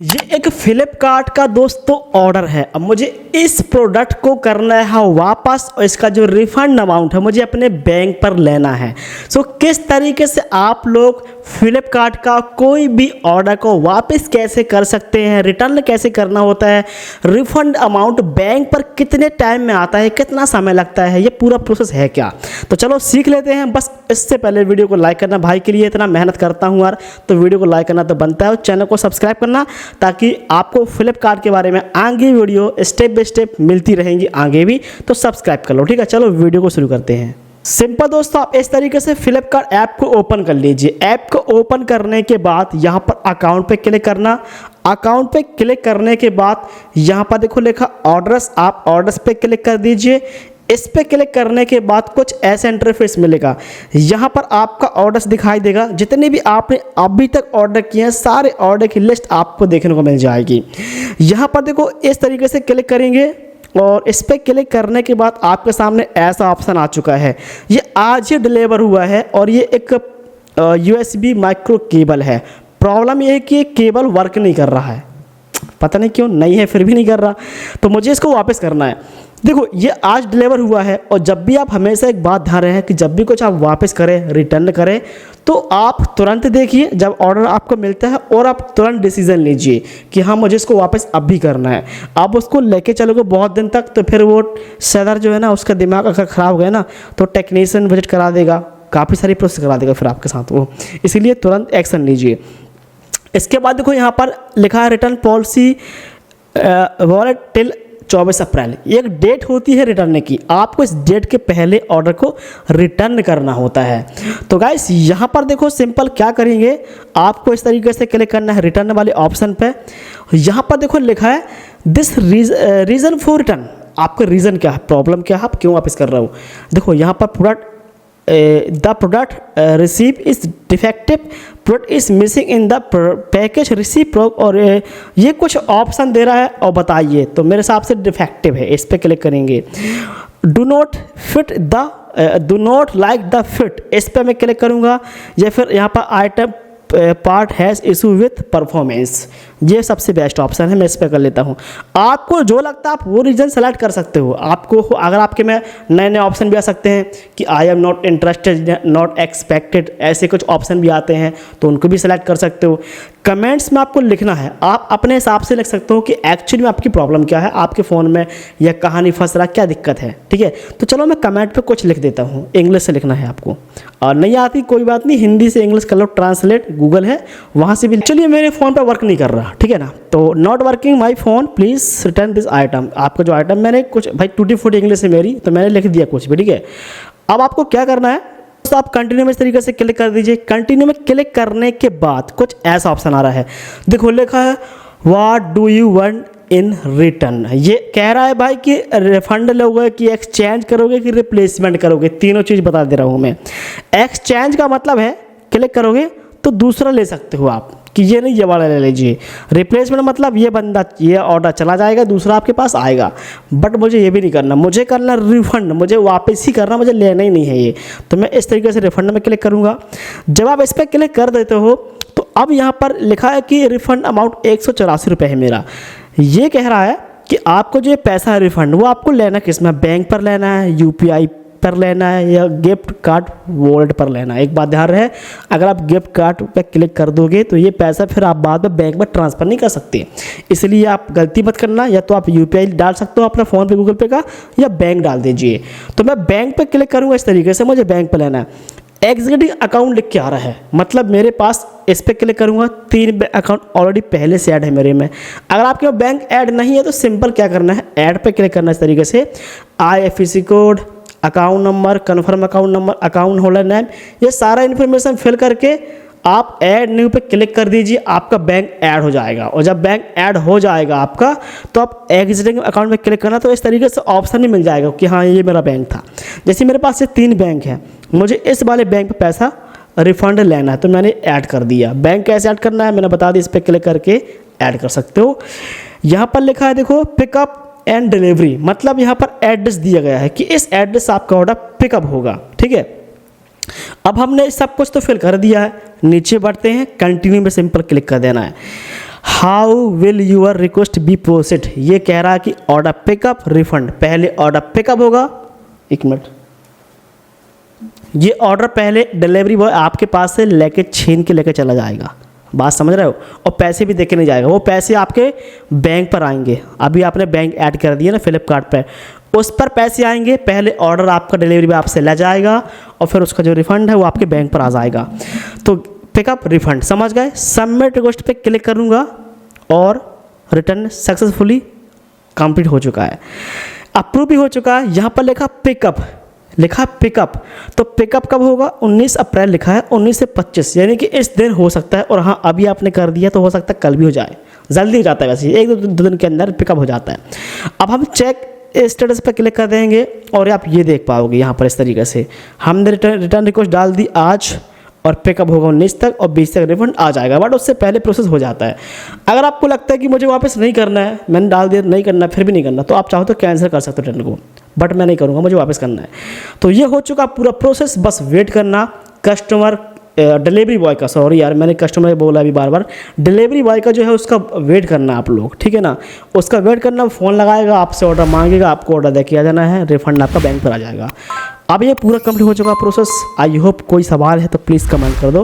ये एक फ्लिपकार्ट का दोस्तों ऑर्डर है। अब मुझे इस प्रोडक्ट को करना है वापस और इसका जो रिफंड अमाउंट है मुझे अपने बैंक पर लेना है। सो किस तरीके से आप लोग फ्लिपकार्ट का कोई भी ऑर्डर को वापस कैसे कर सकते हैं, रिटर्न कैसे करना होता है, रिफंड अमाउंट बैंक पर कितने टाइम में आता है, कितना समय लगता है, ये पूरा प्रोसेस है क्या। तो चलो सीख लेते हैं। बस इससे पहले वीडियो को लाइक करना, भाई के लिए इतना मेहनत करता हूँ यार, तो वीडियो को लाइक करना तो बनता है और चैनल को सब्सक्राइब करना, ताकि आपको फ्लिपकार्ट के बारे में आगे वीडियो स्टेप बाय स्टेप मिलती रहेंगी आगे भी। तो सब्सक्राइब कर लो, ठीक है। चलो वीडियो को शुरू करते हैं। सिंपल दोस्तों, आप इस तरीके से फ्लिपकार्ट ऐप को ओपन कर लीजिए। ऐप को ओपन करने के बाद यहाँ पर अकाउंट पे क्लिक करना। अकाउंट पे क्लिक करने के बाद यहाँ पर देखो लिखा ऑर्डर्स, आप ऑर्डर्स पे क्लिक कर दीजिए। इस पे क्लिक करने के बाद कुछ ऐसा इंटरफेस मिलेगा। यहाँ पर आपका ऑर्डर्स दिखाई देगा, जितने भी आपने अभी तक ऑर्डर किए हैं सारे ऑर्डर की लिस्ट आपको देखने को मिल जाएगी। यहाँ पर देखो इस तरीके से क्लिक करेंगे और इस पर क्लिक करने के बाद आपके सामने ऐसा ऑप्शन आ चुका है। ये आज ही डिलीवर हुआ है और ये एक USB माइक्रो केबल है। प्रॉब्लम ये है कि ये केबल वर्क नहीं कर रहा है, पता नहीं क्यों, नहीं है फिर भी नहीं कर रहा, तो मुझे इसको वापस करना है। देखो ये आज डिलीवर हुआ है और जब भी आप हमेशा एक बात ध्यान रहे हैं कि जब भी कुछ आप वापस करें, रिटर्न करें, तो आप तुरंत देखिए जब ऑर्डर आपको मिलता है और आप तुरंत डिसीजन लीजिए कि हाँ मुझे इसको वापस अब भी करना है। आप उसको लेके चलोगे बहुत दिन तक तो फिर वो सेलर जो है ना, उसका दिमाग अगर ख़राब हो गया ना तो टेक्नीशियन विजिट करा देगा, काफ़ी सारी प्रोसेस करा देगा फिर आपके साथ वो। इसीलिए तुरंत एक्शन लीजिए। इसके बाद देखो यहाँ पर लिखा है रिटर्न पॉलिसी वॉलेट टिल 24 अप्रैल। एक डेट होती है रिटर्न की, आपको इस डेट के पहले ऑर्डर को रिटर्न करना होता है। तो गाइस यहाँ पर देखो सिंपल क्या करेंगे, आपको इस तरीके से क्लिक करना है रिटर्न वाले ऑप्शन पे। यहाँ पर देखो लिखा है दिस रीज़न फॉर रिटर्न। आपका रीज़न क्या है, प्रॉब्लम क्या है, आप क्यों वापस कर रहे हो। देखो यहाँ पर product the product receive is defective, product is missing in the package receive, और ये कुछ ऑप्शन दे रहा है और बताइए। तो मेरे हिसाब से डिफेक्टिव है, इस पर क्लिक करेंगे। Do not fit the do not like the fit, इस पर मैं क्लिक करूँगा। या फिर यहाँ पर item part has issue with performance, ये सबसे बेस्ट ऑप्शन है, मैं इस पर कर लेता हूँ। आपको जो लगता है आप वो रीज़न सेलेक्ट कर सकते हो। आपको अगर आपके में नए नए ऑप्शन भी आ सकते हैं कि I am not interested, not expected, ऐसे कुछ ऑप्शन भी आते हैं तो उनको भी सेलेक्ट कर सकते हो। कमेंट्स में आपको लिखना है, आप अपने हिसाब से लिख सकते हो कि एक्चुअली में आपकी प्रॉब्लम क्या है, आपके फ़ोन में या कहानी फंस रहा, क्या दिक्कत है, ठीक है। तो चलो मैं कमेंट पे कुछ लिख देता हूँ, इंग्लिश से लिखना है आपको, और नहीं आती कोई बात नहीं, हिंदी से इंग्लिश कर लो, ट्रांसलेट गूगल है वहाँ से भी। चलिए मेरे फ़ोन पर वर्क नहीं कर रहा, ठीक है ना, तो not working my phone please return this item. आपका जो आइटम मैंने कुछ भाई टूटी फूटी इंग्लिश है मेरी, तो मैंने लिख दिया कुछ भी, ठीक है। अब आपको क्या करना है, तो आप कंटिन्यू में इस तरीके से क्लिक कर दीजिए। कंटिन्यू में क्लिक करने के बाद कुछ ऐसा ऑप्शन आ रहा है, देखो लिखा है what do you want in return. ये कह रहा है भाई कि रिफंड लोगे कि एक्सचेंज करोगे कि रिप्लेसमेंट करोगे, तीनों चीज़ बता दे रहा हूँ मैं। एक्सचेंज का मतलब है क्लिक करोगे तो दूसरा ले सकते हो आप, कि ये नहीं ये वाला ले लीजिए। रिप्लेसमेंट मतलब ये बंदा, ये ऑर्डर चला जाएगा, दूसरा आपके पास आएगा। बट मुझे ये भी नहीं करना, मुझे करना रिफंड, मुझे वापस ही करना, मुझे लेना ही नहीं है ये। तो मैं इस तरीके से रिफंड में क्लिक करूँगा। जब आप इस पर क्लिक कर देते हो तो अब यहाँ पर लिखा है कि रिफंड अमाउंट 184 रुपये है मेरा। ये कह रहा है कि आपको जो पैसा है रिफंड वो आपको लेना किस में, बैंक पर लेना है, UPI पर लेना है या गिफ्ट कार्ड वॉलेट पर लेना है। एक बात ध्यान रहे, अगर आप गिफ्ट कार्ड पर क्लिक कर दोगे तो ये पैसा फिर आप बाद में बैंक में ट्रांसफ़र नहीं कर सकते, इसलिए आप गलती मत करना। या तो आप UPI डाल सकते हो अपना फ़ोन पे, गूगल पे का, या बैंक डाल दीजिए। तो मैं बैंक पे क्लिक करूँगा इस तरीके से, मुझे बैंक पे लेना है। एग्जीक्यूटिव अकाउंट लिख के आ रहा है, मतलब मेरे पास इस पर क्लिक करूँगा, 3 अकाउंट ऑलरेडी पहले से ऐड है मेरे में। अगर आपके बैंक ऐड नहीं है तो सिंपल क्या करना है, ऐड पे क्लिक करना है इस तरीके से। IFSC code, account number, confirm account number, account holder name, ये सारा इन्फॉर्मेशन फिल करके आप ऐड न्यू पे क्लिक कर दीजिए, आपका बैंक ऐड हो जाएगा। और जब बैंक ऐड हो जाएगा आपका तो आप एग्जिस्टिंग अकाउंट में क्लिक करना, तो इस तरीके से ऑप्शन ही मिल जाएगा कि हाँ ये मेरा बैंक था। जैसे मेरे पास ये 3 बैंक है, मुझे इस वाले बैंक पे पैसा रिफंड लेना है तो मैंने ऐड कर दिया। बैंक कैसे ऐड करना है मैंने बता दिया, इस पर क्लिक करके ऐड कर सकते हो। यहाँ पर लिखा है देखो पिकअप एंड डिलीवरी, मतलब यहाँ पर एड्रेस दिया गया है कि इस एड्रेस से आपका ऑर्डर पिकअप होगा, ठीक है। अब हमने सब कुछ तो फिल कर दिया है, नीचे बढ़ते हैं, कंटिन्यू में सिंपल क्लिक कर देना है। How will your request be processed, ये कह रहा है कि ऑर्डर पिकअप रिफंड, पहले ऑर्डर पिकअप होगा, एक मिनट, ये ऑर्डर पहले डिलीवरी बॉय आपके पास से लेके छीन के लेके चला जाएगा, बात समझ रहे हो, और पैसे भी देके नहीं जाएगा, वो पैसे आपके बैंक पर आएंगे। अभी आपने बैंक ऐड कर दिया ना फ्लिपकार्ट पर, उस पर पैसे आएंगे, पहले ऑर्डर आपका डिलीवरी बॉय आपसे ले जाएगा और फिर उसका जो रिफंड है वो आपके बैंक पर आ जाएगा। तो पिकअप रिफंड समझ गए। सबमिट रिक्वेस्ट पे क्लिक करूँगा और रिटर्न सक्सेसफुली कंप्लीट हो चुका है, अप्रूव भी हो चुका है। यहाँ पर लिखा पिकअप, तो पिकअप कब होगा, 19 अप्रैल लिखा है, 19 से 25 यानी कि इस दिन हो सकता है। और हाँ, अभी आपने कर दिया तो हो सकता है कल भी हो जाए, जल्दी हो जाता है, वैसे एक दो दिन के अंदर पिकअप हो जाता है। अब हम चेक स्टेटस पर क्लिक कर देंगे और आप ये देख पाओगे यहाँ पर इस तरीके से हमने रिटर्न रिक्वेस्ट डाल दी आज और पिकअप होगा 19 तक और 20 तक रिफंड आ जाएगा, बट उससे पहले प्रोसेस हो जाता है। अगर आपको लगता है कि मुझे वापस नहीं करना है, मैंने डाल दिया नहीं करना, फिर भी नहीं करना, तो आप चाहो तो कैंसिल कर सकते हो रिटर्न को, बट मैं नहीं करूँगा, मुझे वापस करना है। तो ये हो चुका पूरा प्रोसेस, बस वेट करना कस्टमर डिलीवरी बॉय का, सॉरी यार मैंने कस्टमर बोला अभी बार बार, डिलीवरी बॉय का जो है उसका वेट करना आप लोग, ठीक है ना, उसका वेट करना, फ़ोन लगाएगा, आपसे ऑर्डर मांगेगा, आपको ऑर्डर दे के आ जाना है, रिफंड आपका बैंक पर आ जाएगा। अब ये पूरा कंप्लीट हो चुका प्रोसेस। आई होप कोई सवाल है तो प्लीज़ कमेंट कर दो।